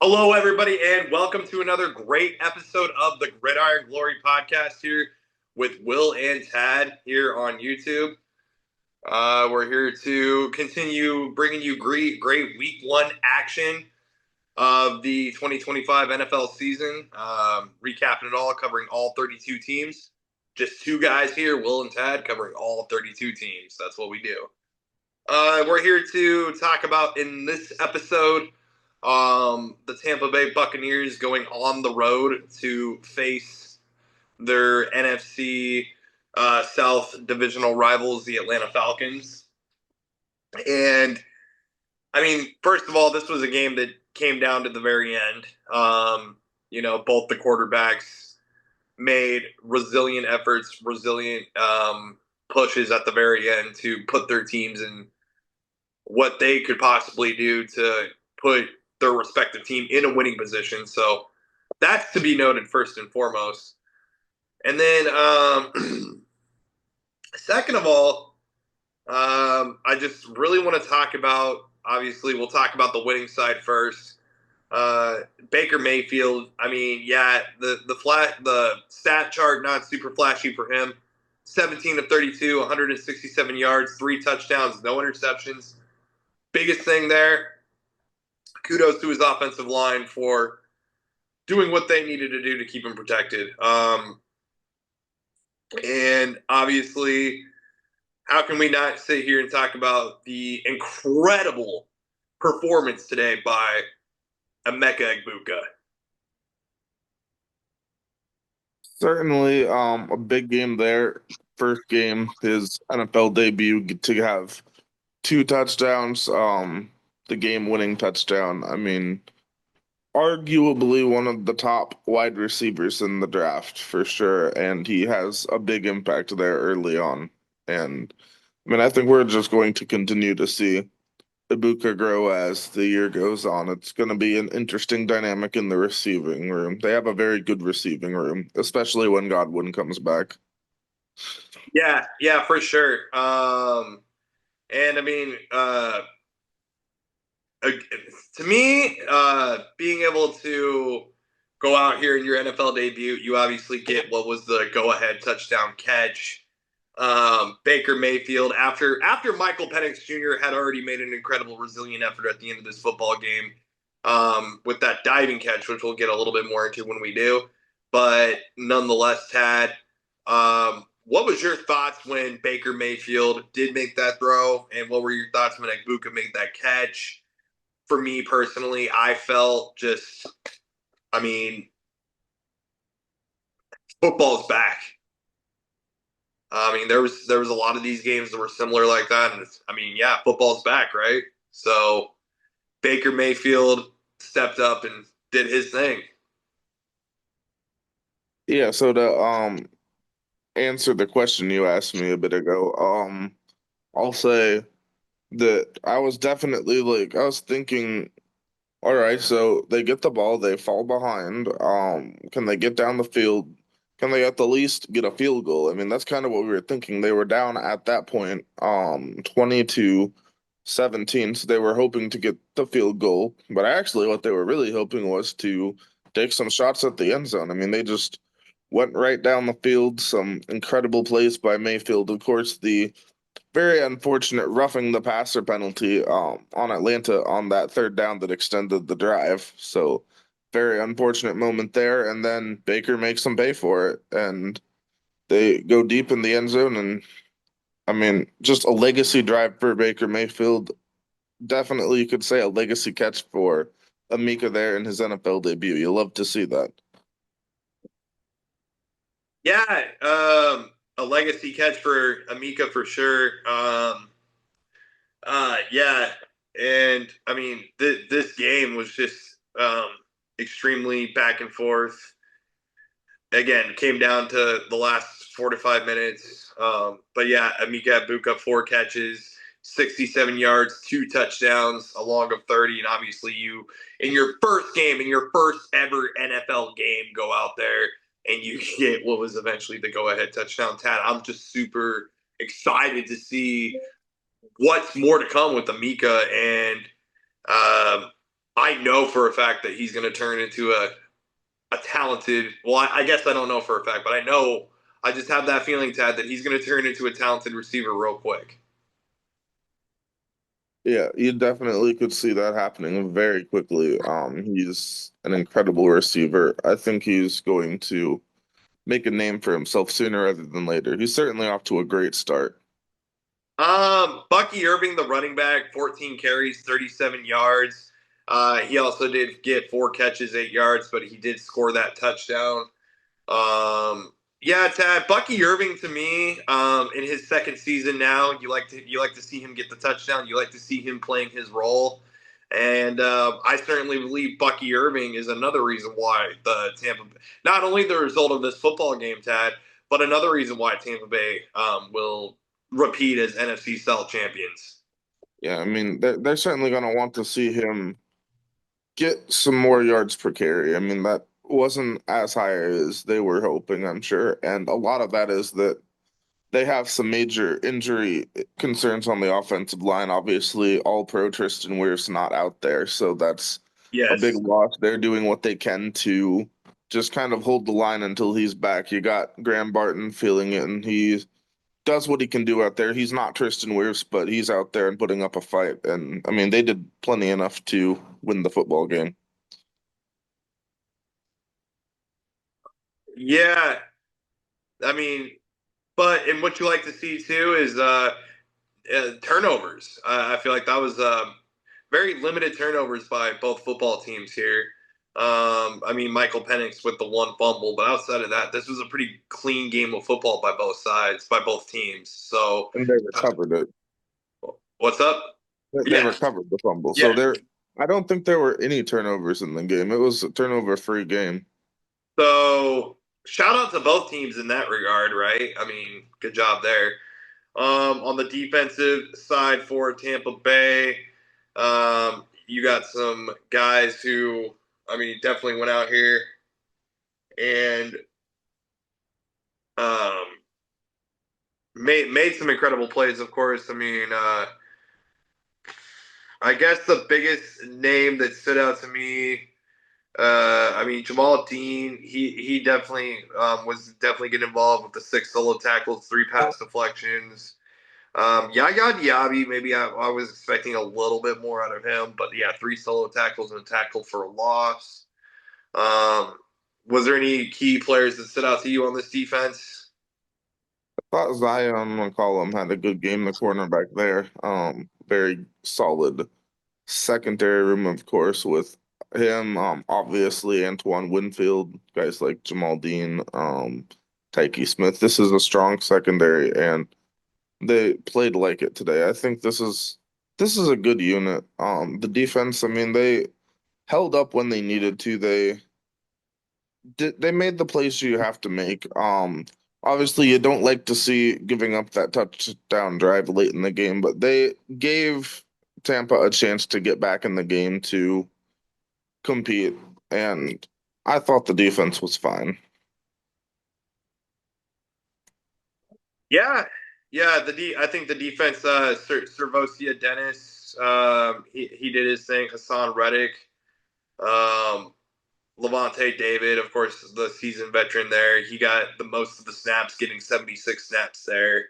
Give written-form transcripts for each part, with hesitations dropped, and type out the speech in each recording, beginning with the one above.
Hello, everybody, and welcome to another great episode of the Gridiron Glory podcast here with Will and Tad here on YouTube. We're here to continue bringing you great week one action of the 2025 NFL season. Recapping it all, covering all 32 teams. Just two guys here, Will and Tad, covering all 32 teams. That's what we do. We're here to talk about in this episode the Tampa Bay Buccaneers going on the road to face their NFC South divisional rivals, the Atlanta Falcons. And I mean, first of all, this was a game that came down to the very end. Both the quarterbacks made resilient efforts, resilient pushes at the very end to put their teams in what they could possibly do to put their respective team in a winning position. So that's to be noted first and foremost. And then, second of all, I just really want to talk about. Obviously, we'll talk about the winning side first. Baker Mayfield. I mean, yeah, the stat chart not super flashy for him. 17 of 32, 167 yards, 3 touchdowns, no interceptions. Biggest thing there, kudos to his offensive line for doing what they needed to do to keep him protected. And obviously, how can we not sit here and talk about the incredible performance today by Emeka Egbuka? Certainly, a big game there. First game, his NFL debut, to have 2 touchdowns, the game-winning touchdown. I mean, arguably one of the top wide receivers in the draft for sure, and he has a big impact there early on. And I mean, I think we're just going to continue to see Ibuka grow as the year goes on. It's going to be an interesting dynamic in the receiving room. They have a very good receiving room, especially when Godwin comes back. Yeah, for sure. And I mean, to me, being able to go out here in your NFL debut, you obviously get what was the go-ahead touchdown catch. Baker Mayfield, after Michael Penix Jr. had already made an incredible, resilient effort at the end of this football game with that diving catch, which we'll get a little bit more into when we do. But nonetheless, Tad, what was your thoughts when Baker Mayfield did make that throw, and what were your thoughts when Egbuka made that catch? For me personally, I felt just, I mean, football's back. I mean, there was a lot of these games that were similar like that, and I mean, yeah, football's back, right? So Baker Mayfield stepped up and did his thing. Yeah, so to answer the question you asked me a bit ago, I'll say that I was definitely like I was thinking, all right, so they get the ball, they fall behind. Can they get down the field? Can they at the least get a field goal? I mean, that's kind of what we were thinking. They were down at that point, 22-17, so they were hoping to get the field goal. But actually, what they were really hoping was to take some shots at the end zone. I mean, they just went right down the field. Some incredible plays by Mayfield. Of course, the very unfortunate roughing the passer penalty on Atlanta on that third down that extended the drive. So very unfortunate moment there. And then Baker makes them pay for it. And they go deep in the end zone. And I mean, just a legacy drive for Baker Mayfield. Definitely, you could say a legacy catch for Amika there in his NFL debut. You love to see that. Yeah, a legacy catch for Amika for sure. Yeah, and I mean, this game was just extremely back and forth. Again, came down to the last 4 to 5 minutes. But yeah, Amika Buka, 4 catches, 67 yards, 2 touchdowns, a long of 30. And obviously, you, in your first game, in your first ever NFL game, go out there and you get what was eventually the go ahead touchdown. Tad, I'm just super excited to see what's more to come with Amika. And I know for a fact that he's going to turn into a talented. Well, I guess I don't know for a fact, but I know I just have that feeling, Tad, that he's going to turn into a talented receiver real quick. Yeah, you definitely could see that happening very quickly. He's an incredible receiver. I think he's going to make a name for himself sooner rather than later. He's certainly off to a great start. Bucky Irving, the running back, 14 carries, 37 yards. He also did get 4 catches, 8 yards, but he did score that touchdown. Yeah, Tad, Bucky Irving to me, in his second season now, you like to see him get the touchdown. You like to see him playing his role, and I certainly believe Bucky Irving is another reason why the Tampa, not only the result of this football game, Tad, but another reason why Tampa Bay will repeat as NFC South champions. Yeah, I mean, they're certainly going to want to see him get some more yards per carry. I mean, that wasn't as high as they were hoping, I'm sure. And a lot of that is that they have some major injury concerns on the offensive line. Obviously, all pro Tristan Wirfs not out there, so that's a big Yes. loss. They're doing what they can to just kind of hold the line until he's back. You got Graham Barton feeling it, and he does what he can do out there. He's not Tristan Wirfs, but he's out there and putting up a fight. And I mean, they did plenty enough to win the football game. Yeah, I mean, but and what you like to see too is turnovers. I feel like that was very limited turnovers by both football teams here. I mean, Michael Penix with the one fumble, but outside of that, this was a pretty clean game of football by both sides, by both teams. So, And they recovered it. what's up? They Yeah, recovered the fumble. So yeah. I don't think there were any turnovers in the game. It was a turnover-free game. So, shout out to both teams in that regard, right? I mean, good job there. On the defensive side for Tampa Bay, you got some guys who, I mean, definitely went out here and um, made some incredible plays. Of course, I mean, I guess the biggest name that stood out to me, I mean, Jamal Dean. He definitely was definitely getting involved with the 6 solo tackles, 3 pass deflections. Yaya Diaby, maybe I was expecting a little bit more out of him, but yeah, 3 solo tackles and a tackle for a loss. Um, was there any key players that stood out to you on this defense? I thought Zion McCollum had a good game, the cornerback there. Very solid secondary room, of course, with him. Obviously Antoine Winfield, guys like Jamal Dean, Tyke Smith. This is a strong secondary, and they played like it today. I think this is a good unit. The defense, I mean, they held up when they needed to. They made the plays you have to make. Obviously you don't like to see giving up that touchdown drive late in the game, but they gave Tampa a chance to get back in the game to compete, and I thought the defense was fine. Yeah, yeah. I think the defense. Servosia Dennis. He did his thing. Hassan Reddick. Um, Levante David, of course, the seasoned veteran there. He got the most of the snaps, getting 76 snaps there.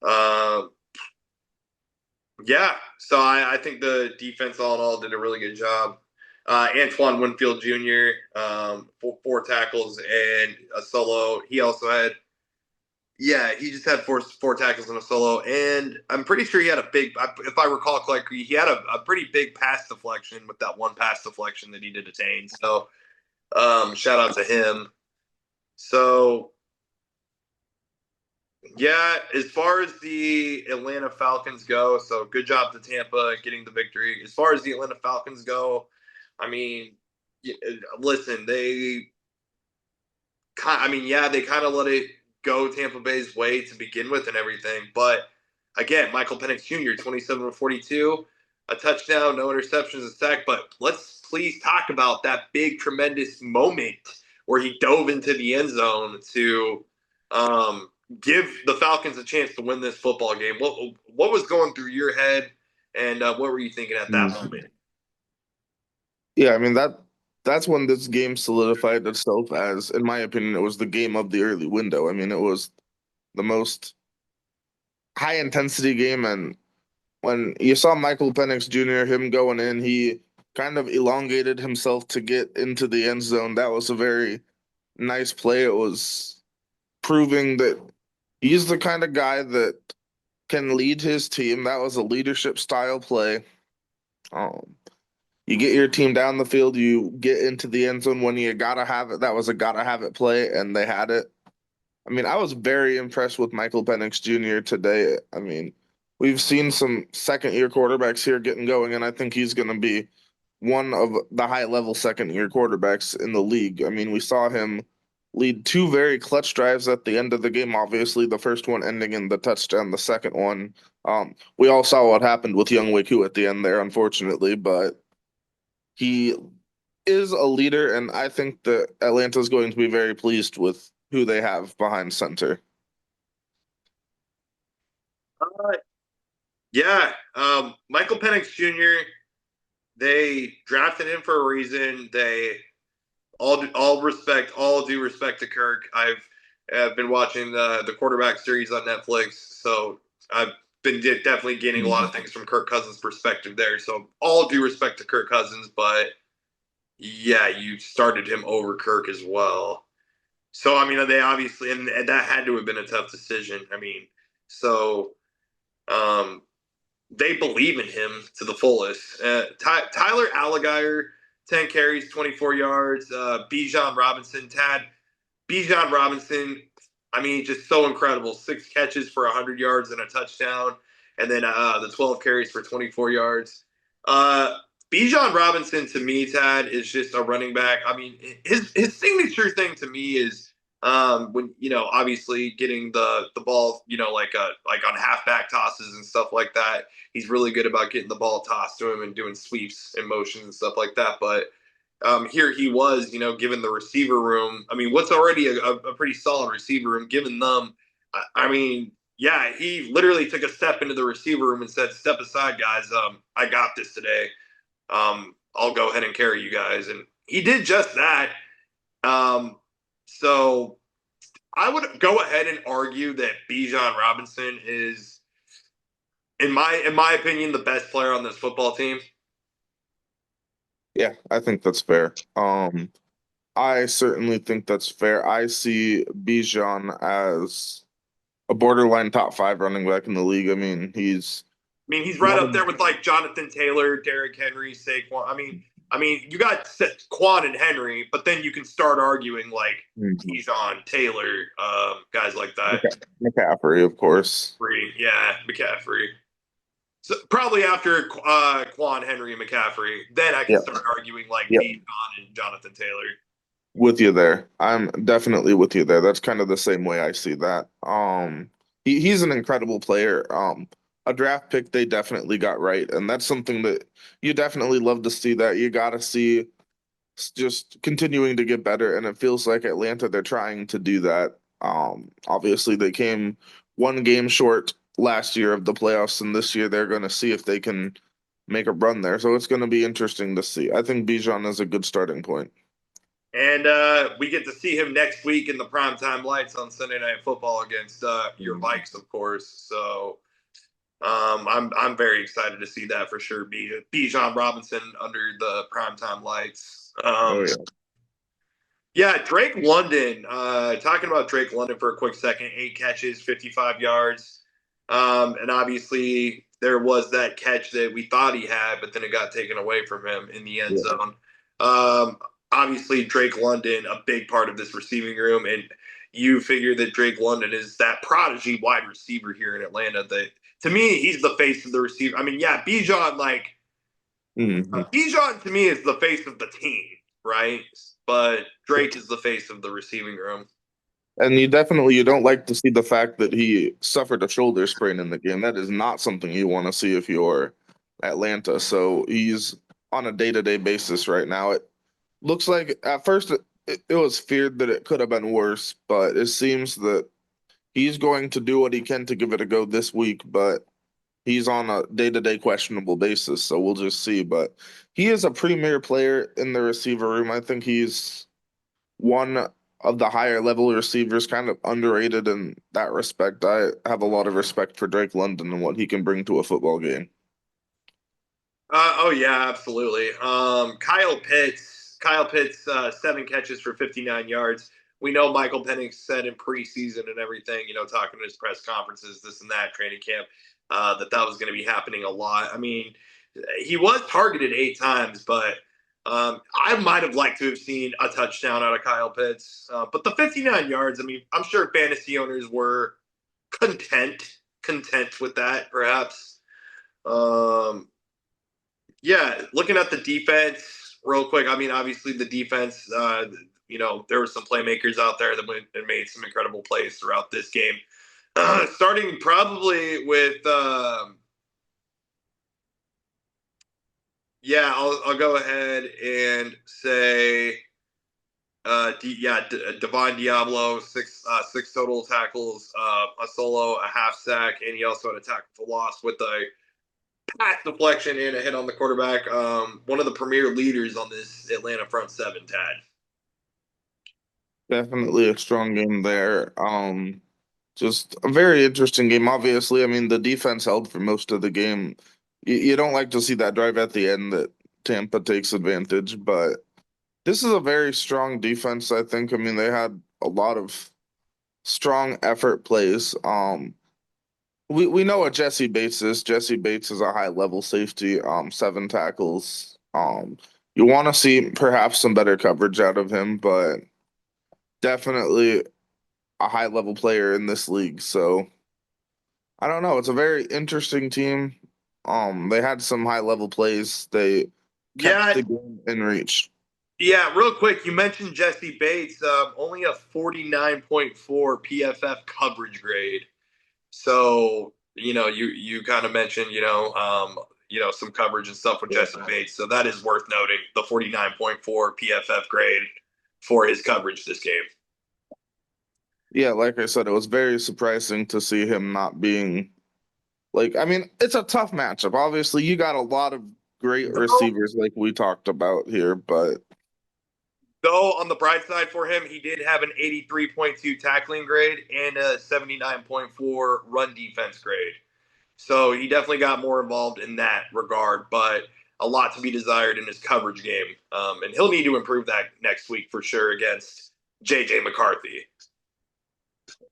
Um, yeah, so I think the defense all in all did a really good job. Antoine Winfield Jr. Four tackles and a solo. He also had, yeah, he just had four tackles and a solo, and I'm pretty sure he had a big, if I recall correctly, he had a pretty big pass deflection with that one pass deflection that he did attain. So shout out to him. So yeah, as far as the Atlanta Falcons go, so good job to Tampa getting the victory. As far as the Atlanta Falcons go, I mean, listen, I mean, yeah, they kind of let it go Tampa Bay's way to begin with and everything. But again, Michael Penix Jr., 27 of 42, a touchdown, no interceptions, a sack. But let's please talk about that big, tremendous moment where he dove into the end zone to give the Falcons a chance to win this football game. What was going through your head, and what were you thinking at that Mm. moment? Yeah, I mean that's when this game solidified itself as, in my opinion, it was the game of the early window. I mean, it was the most high intensity game, and when you saw Michael Penix Jr., him going in, he kind of elongated himself to get into the end zone. That was a very nice play. It was proving that he's the kind of guy that can lead his team. That was a leadership style play. Um, you get your team down the field, you get into the end zone when you gotta have it. That was a gotta have it play, and they had it. I mean, I was very impressed with Michael Penix Jr. today. I mean, we've seen some second year quarterbacks here getting going, and I think he's going to be one of the high level second year quarterbacks in the league. I mean, we saw him lead two very clutch drives at the end of the game. Obviously, the first one ending in the touchdown, the second one. We all saw what happened with Young Waku at the end there, unfortunately, but he is a leader, and I think that Atlanta's going to be very pleased with who they have behind center. Uh, yeah, Michael Penix Jr. They drafted him for a reason. They all due respect to Kirk. I've been watching the quarterback series on Netflix, so I've been definitely gaining a lot of things from Kirk Cousins' perspective there. So all due respect to Kirk Cousins, but yeah, you started him over Kirk as well. So I mean, they obviously, and that had to have been a tough decision. I mean, so um, they believe in him to the fullest. Tyler Alligator, 10 carries, 24 yards. Bijan Robinson, Tad. Bijan Robinson, I mean, just so incredible. 6 catches for 100 yards and a touchdown. And then the 12 carries for 24 yards. Uh, Bijan Robinson to me, Tad, is just a running back. I mean, his signature thing to me is when obviously getting the ball, like on halfback tosses and stuff like that. He's really good about getting the ball tossed to him and doing sweeps and motions and stuff like that. But here he was, given the receiver room. I mean, what's already a pretty solid receiver room, given them. I mean, yeah, he literally took a step into the receiver room and said, "Step aside, guys. I got this today. I'll go ahead and carry you guys," and he did just that. So I would go ahead and argue that Bijan Robinson is, in my opinion, the best player on this football team. Yeah, I think that's fair. I certainly think that's fair. I see Bijan as a borderline top five running back in the league. I mean, he's I mean, he's right one up of there with like Jonathan Taylor, Derrick Henry, Saquon. I mean, you got Quan and Henry, but then you can start arguing like Mhm. Bijan, Taylor, guys like that. McCaffrey, of course. Yeah, McCaffrey. So probably after Quan, Henry, and McCaffrey, then I can Yeah, start arguing like yeah, Bijan and Jonathan Taylor. with you there. I'm definitely with you there. That's kind of the same way I see that. He's an incredible player. A draft pick they definitely got right, and that's something that you definitely love to see. That you got to see just continuing to get better, and it feels like Atlanta they're trying to do that. Obviously they came one game short last year of the playoffs, and this year they're going to see if they can make a run there. So it's going to be interesting to see. I think Bijan is a good starting point. And we get to see him next week in the primetime lights on Sunday Night Football against your Mm. Vikes, of course. So I'm very excited to see that for sure. Bijan Robinson under the primetime lights. Oh yeah, Yeah, Drake London. Talking about Drake London for a quick second. 8 catches, 55 yards. And obviously there was that catch that we thought he had, but then it got taken away from him in the end yeah, zone. Um, Obviously Drake London, a big part of this receiving room, and you figure that Drake London is that prodigy wide receiver here in Atlanta. That to me, he's the face of the receiver. I mean, yeah, hmm Bijan to me is the face of the team, right? But Drake is the face of the receiving room. And you don't like to see the fact that he suffered a shoulder sprain in the game. That is not something you want to see if you're Atlanta. So he's on a day-to-day basis right now. It looks like at first it was feared that it could have been worse, but it seems that he's going to do what he can to give it a go this week. But he's on a day-to-day questionable basis, so we'll just see. But he is a premier player in the receiver room. I think he's one of the higher level receivers, kind of underrated in that respect. I have a lot of respect for Drake London and what he can bring to a football game. Oh yeah, absolutely. Kyle Pitts, 7 catches for 59 yards. We know Michael Penix said in preseason and everything, talking to his press conferences, this and that, training camp, that was going to be happening a lot. I mean, he was targeted 8 times, but I might have liked to have seen a touchdown out of Kyle Pitts. But the 59 yards, I mean, I'm sure fantasy owners were content with that, perhaps. Um, yeah, looking at the defense real quick. I mean, obviously the defense. There were some playmakers out there that went and made some incredible plays throughout this game. Starting probably with, yeah, I'll go ahead and say, Devon Diablo, six total tackles, a solo, a half sack, and he also had a tackle for loss with a pass deflection and a hit on the quarterback. One of the premier leaders on this Atlanta front seven, Tad. Definitely a strong game there. Just a very interesting game. Obviously, I mean, the defense held for most of the game. You don't like to see that drive at the end that Tampa takes advantage, but this is a very strong defense, I think. I mean, they had a lot of strong effort plays. We know what Jesse Bates is. Jesse Bates is a high level safety, 7 tackles. You want to see perhaps some better coverage out of him, but definitely a high level player in this league. So I don't know. It's a very interesting team. They had some high level plays. They kept Yeah, the game in reach. yeah. Real quick, you mentioned Jesse Bates. Only a 49.4 PFF coverage grade. So you kind of mentioned some coverage and stuff with Jesse Bates. So that is worth noting. The 49.4 PFF grade for his coverage this game. Yeah, like I said, it was very surprising to see him not being like, I mean, it's a tough matchup. Obviously, you got a lot of great Though, receivers like we talked about here, but though on the bright side for him, he did have an 83.2 tackling grade and a 79.4 run defense grade. So he definitely got more involved in that regard, but a lot to be desired in his coverage game. And he'll need to improve that next week for sure against JJ McCarthy.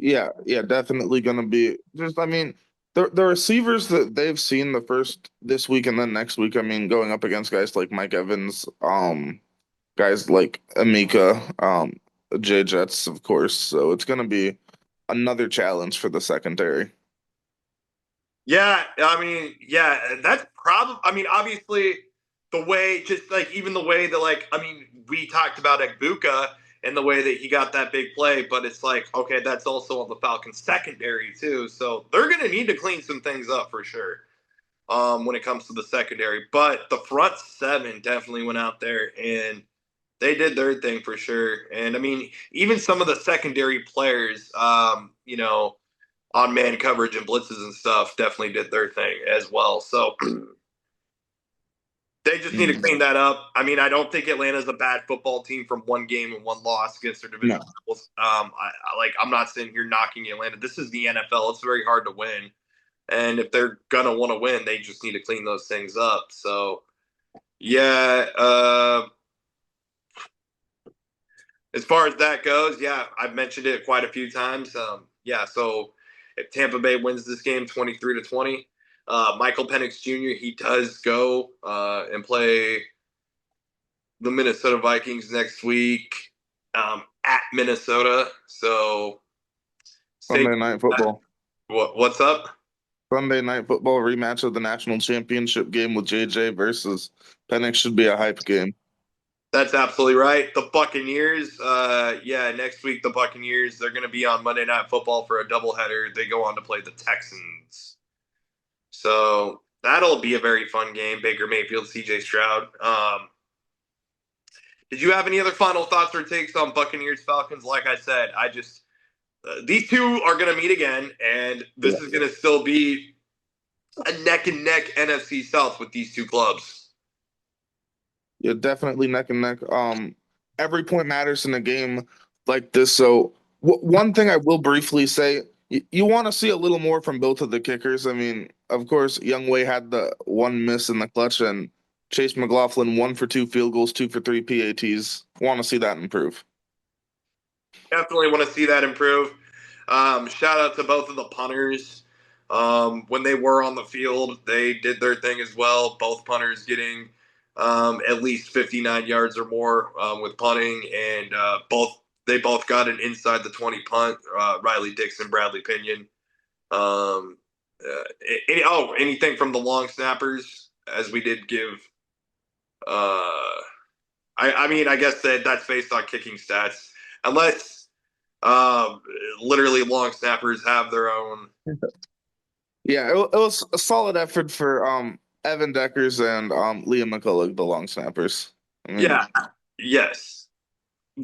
yeah, definitely gonna be just I mean, the receivers that they've seen the first this week and then next week, I mean, going up against guys like Mike Evans, guys like Amika, J Jets, of course. So it's gonna be another challenge for the secondary. Yeah, I mean, yeah, that's probably. I mean, obviously, the way, just like even the way that, like, I mean, we talked about Egbuka and the way that he got that big play, but it's like, okay, that's also on the Falcons secondary too, so they're gonna need to clean some things up for sure. When it comes to the secondary, but the front seven definitely went out there and they did their thing for sure. And I mean, even some of the secondary players, on man coverage and blitzes and stuff definitely did their thing as well. So they just need to Mm. clean that up. I mean, I don't think Atlanta's a bad football team from one game and one loss against their division No. rivals. I'm not sitting here knocking Atlanta. This is the NFL. It's very hard to win. And if they're gonna want to win, they just need to clean those things up. So yeah, as far as that goes, yeah, I've mentioned it quite a few times. Yeah, so if Tampa Bay wins this game 23-20, Michael Penix Jr. he does go and play the Minnesota Vikings next week at Minnesota. So stay Sunday tuned night for that. football. What's up? Sunday night football rematch of the national championship game with JJ versus Penix should be a hype game. That's absolutely right. The Buccaneers, yeah, next week the Buccaneers they're going to be on Monday Night Football for a doubleheader. They go on to play the Texans. So that'll be a very fun game. Baker Mayfield, CJ Stroud. Did you have any other final thoughts or takes on Buccaneers Falcons? Like I said, I just these two are going to meet again, and this Yeah. is going to still be a neck and neck NFC South with these two clubs. Yeah, definitely neck and neck. Every point matters in a game like this. So one thing I will briefly say, you want to see a little more from both of the kickers. I mean, of course, Youngway had the one miss in the clutch, and Chase McLaughlin 1 for 2 field goals, 2 for 3 PATs. Want to see that improve. Definitely want to see that improve. Shout out to both of the punters. When they were on the field, they did their thing as well. Both punters getting at least 59 yards or more with punting, and they both got an inside the 20 punt. Riley Dixon, Bradley Pinion. Um, Anything from the long snappers, as we did give. I mean, I guess that's based on kicking stats, unless literally long snappers have their own. Yeah, it was a solid effort for Evan Deckers and Liam McCullough, the long snappers. I mean, Yeah, yes,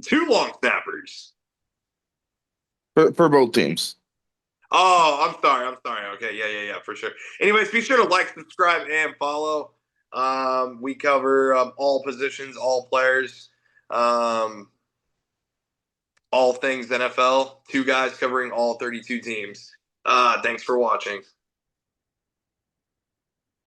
two long snappers. for both teams. Oh, I'm sorry. I'm sorry. Okay, yeah, for sure. Anyways, be sure to like, subscribe, and follow. We cover all positions, all players, um, all things NFL. Two guys covering all 32 teams. Thanks for watching.